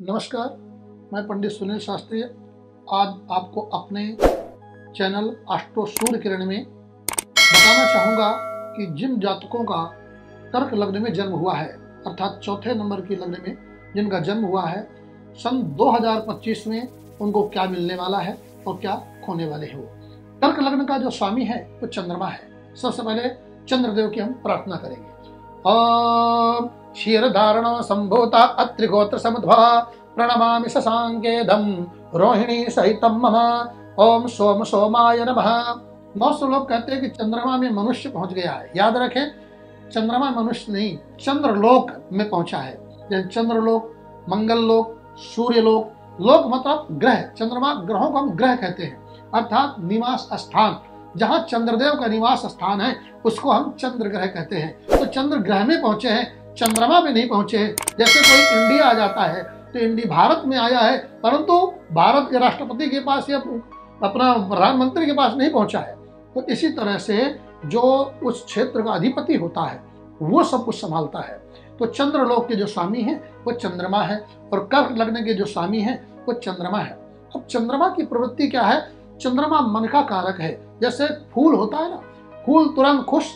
नमस्कार, मैं पंडित सुनील शास्त्री आज आपको अपने चैनल एस्ट्रो सूर्य किरण में बताना चाहूँगा कि जिन जातकों का कर्क लग्न में जन्म हुआ है, अर्थात चौथे नंबर की लग्न में जिनका जन्म हुआ है, सन 2025 में उनको क्या मिलने वाला है और क्या खोने वाले हैं। वो कर्क लग्न का जो स्वामी है वो चंद्रमा है। सबसे पहले चंद्रदेव की हम प्रार्थना करेंगे। ओम क्षीरधारण संभूता अत्रिगोत्र समुद्भव प्रणमामि शशांकेदं रोहिणी सहितं मम ओम सोम सोमाय नमः। बहुत से लोग कहते हैं कि चंद्रमा में मनुष्य पहुंच गया है। याद रखें, चंद्रमा मनुष्य नहीं, चंद्रलोक में पहुंचा है। जैसे चंद्रलोक, मंगललोक, सूर्यलोक, लोक मतलब ग्रह। चंद्रमा ग्रहों को हम ग्रह कहते हैं, अर्थात निवास स्थान। जहां चंद्रदेव का निवास स्थान है उसको हम चंद्र ग्रह कहते हैं। तो चंद्र ग्रह में पहुंचे हैं, चंद्रमा में नहीं पहुंचे हैं। जैसे कोई इंडिया आ जाता है तो इंडिया भारत में आया है, परंतु भारत के राष्ट्रपति के पास या अपना प्रधानमंत्री के पास नहीं पहुंचा है। तो इसी तरह से जो उस क्षेत्र का अधिपति होता है वो सब कुछ संभालता है। तो चंद्रलोक के जो स्वामी हैं वो चंद्रमा है और कर्क लग्न के जो स्वामी हैं वो चंद्रमा है। अब चंद्रमा की प्रवृत्ति क्या है? चंद्रमा मन का कारक है। जैसे फूल होता है ना, फूल तुरंत खुश,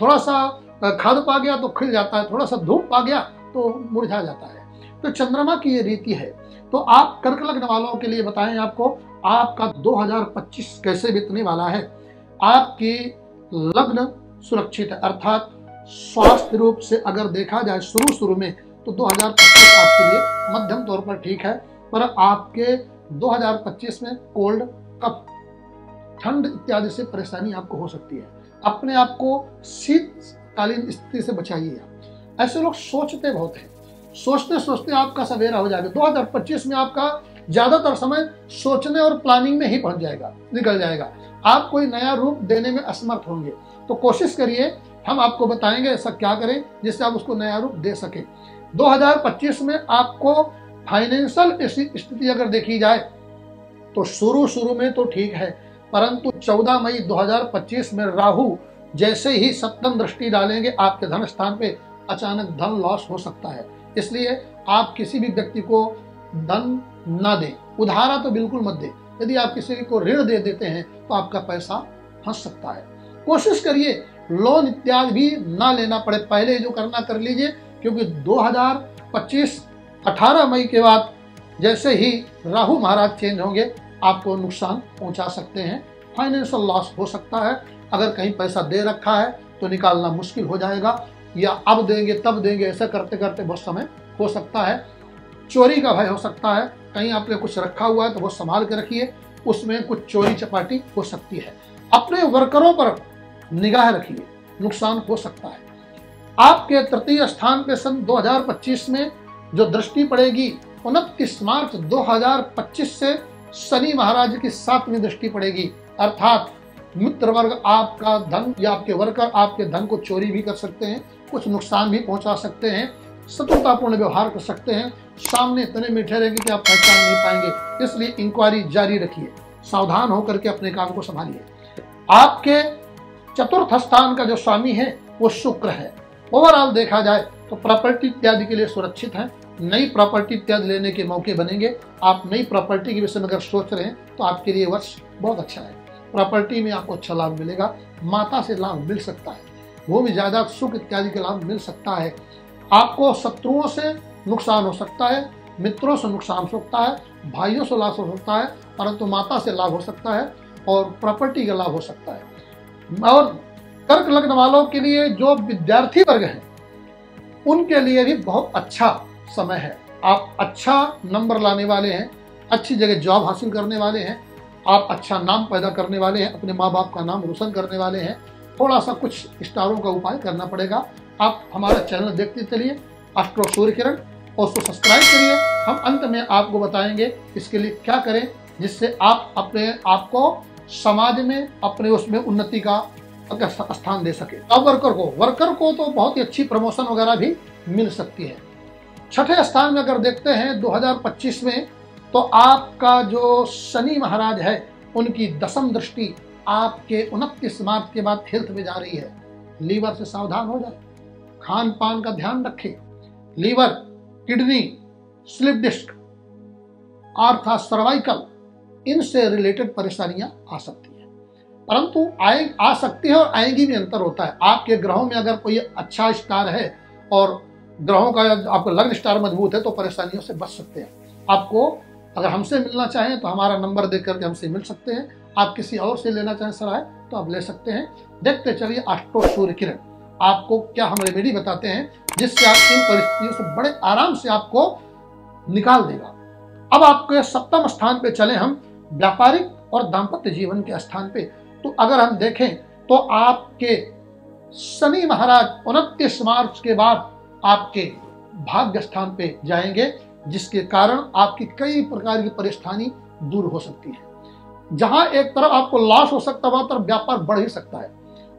थोड़ा सा खाद पा गया तो खिल जाता है, थोड़ा सा धूप पा गया तो मुरझा जाता है। तो चंद्रमा की ये रीति है। तो आप कर्क लग्न वालों के लिए बताएं आपको आपका 2025 कैसे बीतने वाला है। आपकी लग्न सुरक्षित है, अर्थात स्वास्थ्य रूप से अगर देखा जाए शुरू में तो 2025 आपके लिए मध्यम तौर पर ठीक है। पर आपके 2025 में कोल्ड, कफ, ठंड इत्यादि से परेशानी आपको हो सकती है। अपने आप को शीतकालीन स्थिति से बचाइए। ऐसे लोग सोचते बहुत हैं, सोचते सोचते आपका सवेरा हो जाएगा। 2025 में आपका ज्यादातर समय सोचने और प्लानिंग में ही पहुंच जाएगा, निकल जाएगा। आप कोई नया रूप देने में असमर्थ होंगे। तो कोशिश करिए, हम आपको बताएंगे ऐसा क्या करें जिससे आप उसको नया रूप दे सके। 2025 में आपको फाइनेंशियल स्थिति अगर देखी जाए तो शुरू में तो ठीक है, परंतु 14 मई 2025 में राहु जैसे ही सप्तम दृष्टि डालेंगे आपके धन स्थान पे, अचानक धन लॉस हो सकता है। इसलिए आप किसी भी व्यक्ति को धन न दें, उधारा तो बिल्कुल मत दें। यदि आप किसी को ऋण दे देते हैं तो आपका पैसा फंस सकता है। कोशिश करिए लोन इत्यादि भी ना लेना पड़े, पहले जो करना कर लीजिए, क्योंकि 2025 18 मई के बाद जैसे ही राहु महाराज चेंज होंगे आपको नुकसान पहुंचा सकते हैं, फाइनेंशियल लॉस हो सकता है। अगर कहीं पैसा दे रखा है तो निकालना मुश्किल हो जाएगा, या अब देंगे तब देंगे, ऐसा करते करते बहुत समय हो सकता है। चोरी का भय हो सकता है, कहीं आपने कुछ रखा हुआ है तो वो संभाल के रखिए, उसमें कुछ चोरी चपाटी हो सकती है। अपने वर्करों पर निगाह रखिए, नुकसान हो सकता है। आपके तृतीय स्थान पे सन 2025 में जो दृष्टि पड़ेगी 29 मार्च 2025 से शनि महाराज की 7वीं दृष्टि पड़ेगी, अर्थात मित्र वर्ग आपका धन या आपके वर्कर आपके धन को चोरी भी कर सकते हैं, कुछ नुकसान भी पहुंचा सकते हैं, शत्रुतापूर्ण व्यवहार कर सकते हैं, सामने इतने मीठे रहेंगे कि आप पहचान नहीं पाएंगे। इसलिए इंक्वायरी जारी रखिए, सावधान होकर के अपने काम को संभालिए। आपके चतुर्थ स्थान का जो स्वामी है वो शुक्र है। ओवरऑल देखा जाए तो प्रॉपर्टी इत्यादि के लिए सुरक्षित है। नई प्रॉपर्टी इत्यादि लेने के मौके बनेंगे। आप नई प्रॉपर्टी के विषय में अगर सोच रहे हैं तो आपके लिए वर्ष बहुत अच्छा है। प्रॉपर्टी में आपको अच्छा लाभ मिलेगा, माता से लाभ मिल सकता है, भूमि जायदाद सुख इत्यादि का लाभ मिल सकता है। आपको शत्रुओं से नुकसान हो सकता है, मित्रों से नुकसान हो सकता है, भाइयों से लाभ हो सकता है, परंतु माता से लाभ हो सकता है और प्रॉपर्टी का लाभ हो सकता है। और कर्क लग्न वालों के लिए जो विद्यार्थी वर्ग हैं उनके लिए भी बहुत अच्छा समय है। आप अच्छा नंबर लाने वाले हैं, अच्छी जगह जॉब हासिल करने वाले हैं, आप अच्छा नाम पैदा करने वाले हैं, अपने माँ बाप का नाम रोशन करने वाले हैं। थोड़ा सा कुछ स्टारों का उपाय करना पड़ेगा। आप हमारा चैनल देखते चलिए एस्ट्रो सूर्य किरण, और उसको सब्सक्राइब करिए। हम अंत में आपको बताएंगे इसके लिए क्या करें जिससे आप अपने आप को समाज में अपने उसमें उन्नति का स्थान दे सके। अब वर्कर को तो बहुत ही अच्छी प्रमोशन वगैरह भी मिल सकती है। छठे स्थान में अगर देखते हैं 2025 में तो आपका जो शनि महाराज है उनकी 10वीं दृष्टि आपके 29 मार्च के बाद हेल्थ में जा रही है। लीवर से सावधान हो जाए, खान पान का ध्यान रखें। लीवर, किडनी, स्लिप डिस्क अर्थात सर्वाइकल, इनसे रिलेटेड परेशानियां आ सकती है। परंतु आ सकती है और आएंगी भी, अंतर होता है। आपके ग्रहों में अगर कोई अच्छा स्टार है और ग्रहों का आपका लग्न स्टार मजबूत है तो परेशानियों से बच सकते हैं। आपको अगर हमसे मिलना चाहें तो हमारा नंबर देख करके हमसे मिल सकते हैं। आप किसी और से लेना चाहें सलाह तो आप ले सकते हैं। देखते चलिए एस्ट्रो सूर्य किरण आपको क्या हम रेमेडी बताते हैं जिससे आप इन परिस्थितियों से बड़े आराम से आपको निकाल देगा। अब आपके सप्तम स्थान पे चले हम, व्यापारिक और दाम्पत्य जीवन के स्थान पे। तो अगर हम देखें तो आपके शनि महाराज 29 मार्च के बाद आपके भाग्य स्थान पे जाएंगे, जिसके कारण आपकी कई प्रकार की परेशानी दूर हो सकती है। जहां एक तरफ आपको लॉस हो सकता है वहां तरफ व्यापार बढ़ ही सकता है।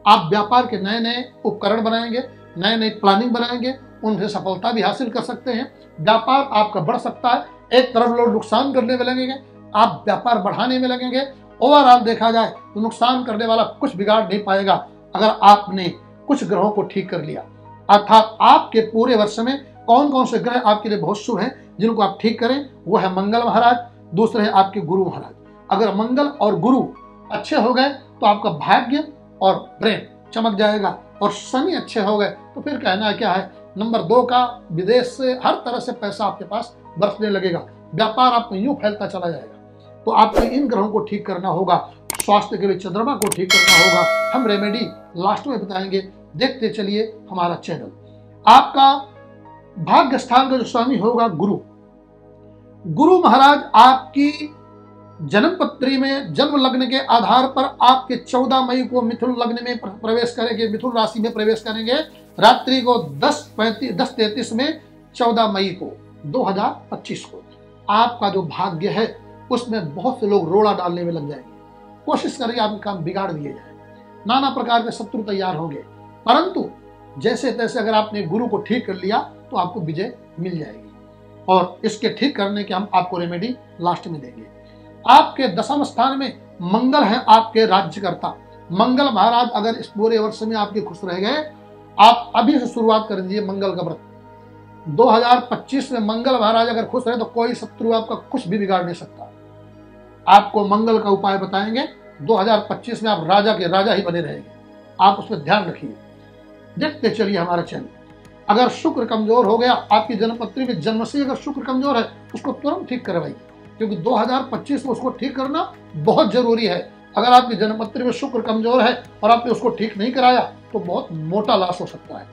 आप व्यापार के नए नए उपकरण बनाएंगे, नए नए प्लानिंग बनाएंगे, उनसे सफलता भी हासिल कर सकते हैं। व्यापार आपका बढ़ सकता है। एक तरफ लोग नुकसान करने में लगेंगे, आप व्यापार बढ़ाने में लगेंगे। ओवरऑल देखा जाए तो नुकसान करने वाला कुछ बिगाड़ नहीं पाएगा अगर आपने कुछ ग्रहों को ठीक कर लिया। अर्थात आपके पूरे वर्ष में कौन कौन से ग्रह आपके लिए बहुत शुभ हैं जिनको आप ठीक करें, वो है मंगल महाराज, दूसरे है आपके गुरु महाराज। अगर मंगल और गुरु अच्छे हो गए तो आपका भाग्य और ब्रेन चमक जाएगा, और शनि अच्छे हो गए तो फिर कहना क्या है। नंबर 2 का विदेश से हर तरह से पैसा आपके पास बरसने लगेगा, व्यापार आपको यूं फैलता चला जाएगा। तो आपको इन ग्रहों को ठीक करना होगा। स्वास्थ्य के लिए चंद्रमा को ठीक करना होगा। हम रेमेडी लास्ट में बताएंगे। देखते चलिए हमारा चैनल। आपका भाग्य स्थान का जो स्वामी होगा गुरु, गुरु महाराज आपकी जन्म पत्री में जन्म लग्न के आधार पर आपके 14 मई को मिथुन लग्न में प्रवेश करेंगे, मिथुन राशि में प्रवेश करेंगे। रात्रि को 10:33 में 14 मई को 2025 को आपका जो भाग्य है उसमें बहुत से लोग रोड़ा डालने में लग जाएंगे। कोशिश करिए आपके काम बिगाड़ दिए जाए, नाना प्रकार के शत्रु तैयार होंगे। परंतु जैसे तैसे अगर आपने गुरु को ठीक कर लिया तो आपको विजय मिल जाएगी। और इसके ठीक करने के हम आपको रेमेडी लास्ट में देंगे। आपके दशम स्थान में मंगल है, आपके राज्यकर्ता। मंगल महाराज अगर इस पूरे वर्ष में आपके खुश रह गए, आप अभी से शुरुआत कर दीजिए मंगल का व्रत। 2025 में मंगल महाराज अगर खुश रहे तो कोई शत्रु आपका कुछ भी बिगाड़ नहीं सकता। आपको मंगल का उपाय बताएंगे। 2025 में आप राजा के राजा ही बने रहेंगे, आप उस पर ध्यान रखिए। देखते चलिए हमारा चैनल। अगर शुक्र कमजोर हो गया, आपकी जन्मपत्री में जन्म से अगर शुक्र कमजोर है उसको तुरंत ठीक करवाइए, क्योंकि 2025 में उसको ठीक करना बहुत जरूरी है। अगर आपकी जन्मपत्री में शुक्र कमजोर है और आपने उसको ठीक नहीं कराया तो बहुत मोटा लॉस हो सकता है।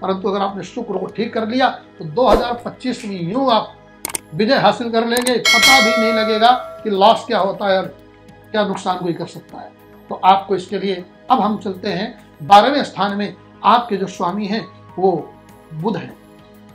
परंतु अगर आपने शुक्र को ठीक कर लिया तो 2025 में यूं आप विजय हासिल कर लेंगे, पता भी नहीं लगेगा कि लॉस क्या होता है और क्या नुकसान कोई कर सकता है। तो आपको इसके लिए अब हम चलते हैं 12वें स्थान में। आपके जो स्वामी हैं वो बुध हैं,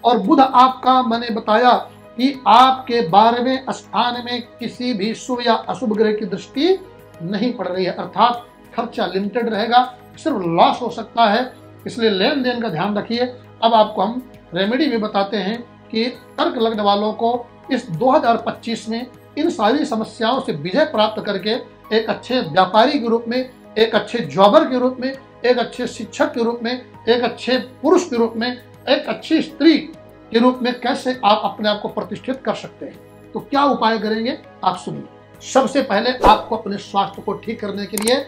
और बुध आपका मैंने बताया कि आपके 12वें स्थान में किसी भी शुभ या अशुभ ग्रह की दृष्टि नहीं पड़ रही है, अर्थात खर्चा लिमिटेड रहेगा, सिर्फ लॉस हो सकता है। इसलिए लेन देन का ध्यान रखिए। अब आपको हम रेमेडी भी बताते हैं कि कर्क लग्न वालों को इस 2025 में इन सारी समस्याओं से विजय प्राप्त करके एक अच्छे व्यापारी के रूप में, एक अच्छे जॉबर के रूप में, एक अच्छे शिक्षक के रूप में, एक अच्छे पुरुष के रूप में, एक अच्छी स्त्री के रूप में कैसे आप अपने आप को प्रतिष्ठित कर सकते हैं। तो क्या उपाय करेंगे आप सुनिए। सबसे पहले आपको अपने स्वास्थ्य को ठीक करने के लिए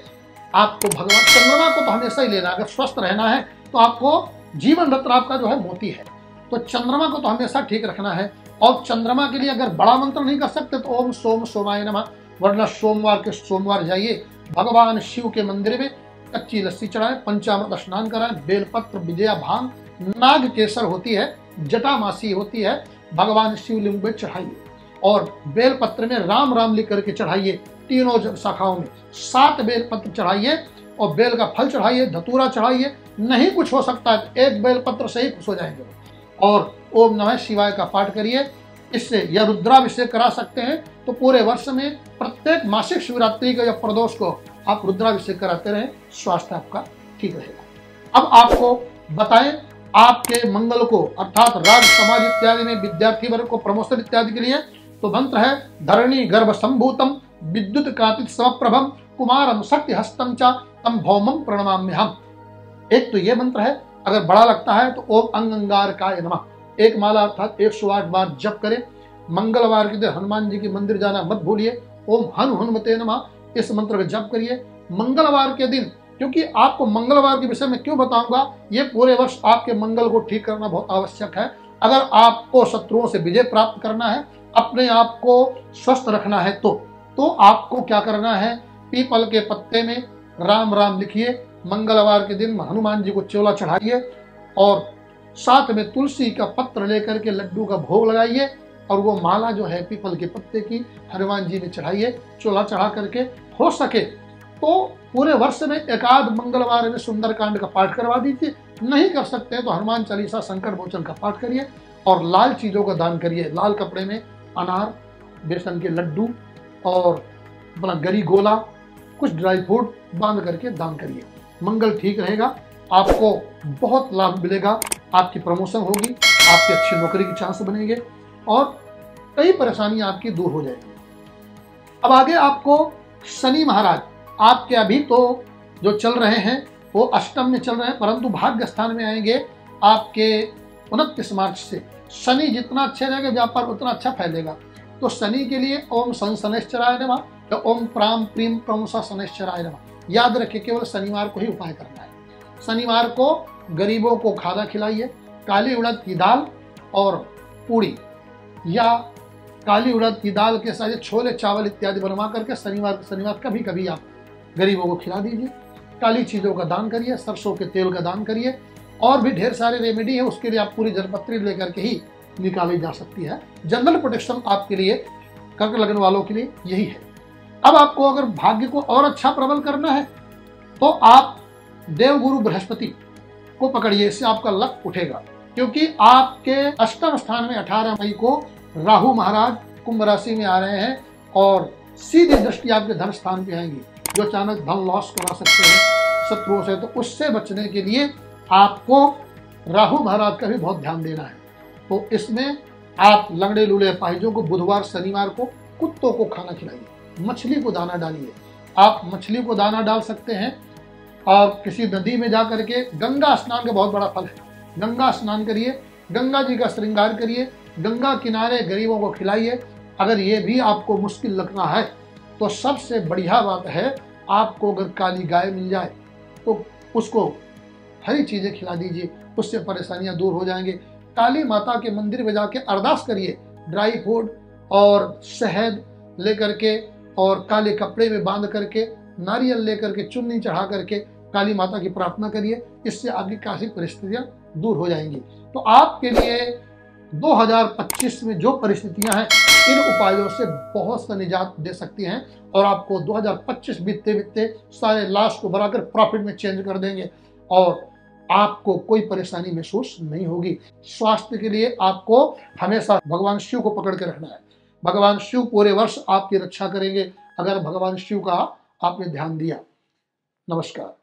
आपको भगवान चंद्रमा को तो हमेशा ही लेना। अगर स्वस्थ रहना है तो आपको जीवन रत्न आपका जो है मोती है, तो चंद्रमा को तो हमेशा ठीक रखना है। और चंद्रमा के लिए अगर बड़ा मंत्र नहीं कर सकते तो ओम सोम सोमाय नमः, वरना सोमवार के सोमवार जाइए भगवान शिव के मंदिर में कच्ची लस्सी चढ़ाएं, पंचामृत स्नान कराएं, बेलपत्र, विजया भांग, नाग केसर होती है, जटामासी होती है, भगवान शिवलिंग में चढ़ाइए। और बेलपत्र में राम राम लिख करके चढ़ाइए। तीनों शाखाओं में 7 बेलपत्र चढ़ाइए और बेल का फल चढ़ाइए, धतूरा चढ़ाइए। नहीं कुछ हो सकता है तो एक बेलपत्र से ही खुश हो जाएंगे। और ओम नमः शिवाय का पाठ करिए। इससे या रुद्राभिषेक करा सकते हैं तो पूरे वर्ष में प्रत्येक मासिक शिवरात्रि के या प्रदोष को आप रुद्राभिषेक कराते रहें, स्वास्थ्य आपका ठीक रहेगा। अब आपको बताएं आपके मंगल को अर्थात राज समाज इत्यादि में विद्यार्थी वर्ग को प्रमोशन इत्यादि के लिए तो मंत्र है धरणी गर्भ संभूतम विद्युत कातित समप्रभम कुमारम शक्ति हस्तम च तम भौमम प्रणमाम्यहम। एक तो ये मंत्र है। अगर बड़ा लगता है तो ओम अंगारकाय नमः एक माला अर्थात 108 बार जप करें। मंगलवार के दिन हनुमान जी के मंदिर जाना मत भूलिए। ओम हनुमते नमः इस मंत्र का जप करिए मंगलवार के दिन, क्योंकि आपको मंगलवार के विषय में क्यों बताऊंगा, ये पूरे वर्ष आपके मंगल को ठीक करना बहुत आवश्यक है। अगर आपको शत्रुओं से विजय प्राप्त करना है, अपने आप को स्वस्थ रखना है, तो आपको क्या करना है, पीपल के पत्ते में राम राम लिखिए। मंगलवार के दिन हनुमान जी को चोला चढ़ाइए और साथ में तुलसी का पत्र लेकर के लड्डू का भोग लगाइए और वो माला जो है पीपल के पत्ते की हनुमान जी में चढ़ाइए। चोला चढ़ा करके हो सके तो पूरे वर्ष में एकाध मंगलवार में सुंदरकांड का पाठ करवा दीजिए। नहीं कर सकते तो हनुमान चालीसा, संकट मोचन का पाठ करिए और लाल चीजों का दान करिए। लाल कपड़े में अनार, बेसन के लड्डू और अपना गरी गोला, कुछ ड्राई फ्रूट बांध करके दान करिए। मंगल ठीक रहेगा, आपको बहुत लाभ मिलेगा, आपकी प्रमोशन होगी, आपकी अच्छी नौकरी की चांस बनेंगे और कई परेशानियां आपकी दूर हो जाएगी। अब आगे आपको शनि महाराज आपके अभी तो जो चल रहे हैं वो अष्टम में चल रहे हैं, परंतु भाग्य स्थान में आएंगे आपके 29 मार्च से। शनि जितना अच्छे रहेगा व्यापार उतना अच्छा फैलेगा। तो शनि के लिए ओम शनैश्चराय नमः या ओम प्राम प्रीम प्रमुसा शनैश्चराय नमः याद रखिए, केवल शनिवार को ही उपाय करना है। शनिवार को गरीबों को खाना खिलाइए, काली उड़द की दाल और पूड़ी या काली उड़द की दाल के साथ छोले चावल इत्यादि बनवा करके शनिवार कभी कभी आप गरीबों को खिला दीजिए। काली चीजों का दान करिए, सरसों के तेल का दान करिए और भी ढेर सारे रेमेडी है, उसके लिए आप पूरी जलपत्री लेकर के ही निकाली जा सकती है। जनरल प्रोटेक्शन आपके लिए, कर्क लग्न वालों के लिए यही है। अब आपको अगर भाग्य को और अच्छा प्रबल करना है तो आप देवगुरु बृहस्पति को पकड़िए, इससे आपका लक उठेगा, क्योंकि आपके अष्टम स्थान में 18 मई को राहु महाराज कुंभ राशि में आ रहे हैं और सीधी दृष्टि आपके धन स्थान पे आएंगी, जो अचानक धन लॉस करा सकते हैं शत्रुओं से। तो उससे बचने के लिए आपको राहु महाराज का भी बहुत ध्यान देना है। तो इसमें आप लंगड़े लूले अपाहिजों को बुधवार शनिवार को कुत्तों को खाना खिलाइए, मछली को दाना डालिए। आप मछली को दाना डाल सकते हैं और किसी नदी में जा करके गंगा स्नान का बहुत बड़ा फल है, गंगा स्नान करिए, गंगा जी का श्रृंगार करिए, गंगा किनारे गरीबों को खिलाइए। अगर ये भी आपको मुश्किल लगना है तो सबसे बढ़िया बात है, आपको अगर काली गाय मिल जाए तो उसको हरी चीजें खिला दीजिए, उससे परेशानियां दूर हो जाएंगे। काली माता के मंदिर में जाके अरदास करिए, ड्राई फ्रूट और शहद लेकर के और काले कपड़े में बांध करके, नारियल लेकर के, चुन्नी चढ़ा करके काली माता की प्रार्थना करिए, इससे आपकी काफी परिस्थितियां दूर हो जाएंगी। तो आपके लिए 2025 में जो परिस्थितियां हैं इन उपायों से बहुत सा निजात दे सकती हैं और आपको 2025 बीतते बीतते सारे लॉस को बढ़ाकर प्रॉफिट में चेंज कर देंगे और आपको कोई परेशानी महसूस नहीं होगी। स्वास्थ्य के लिए आपको हमेशा भगवान शिव को पकड़ के रखना है। भगवान शिव पूरे वर्ष आपकी रक्षा करेंगे अगर भगवान शिव का आपने ध्यान दिया। नमस्कार।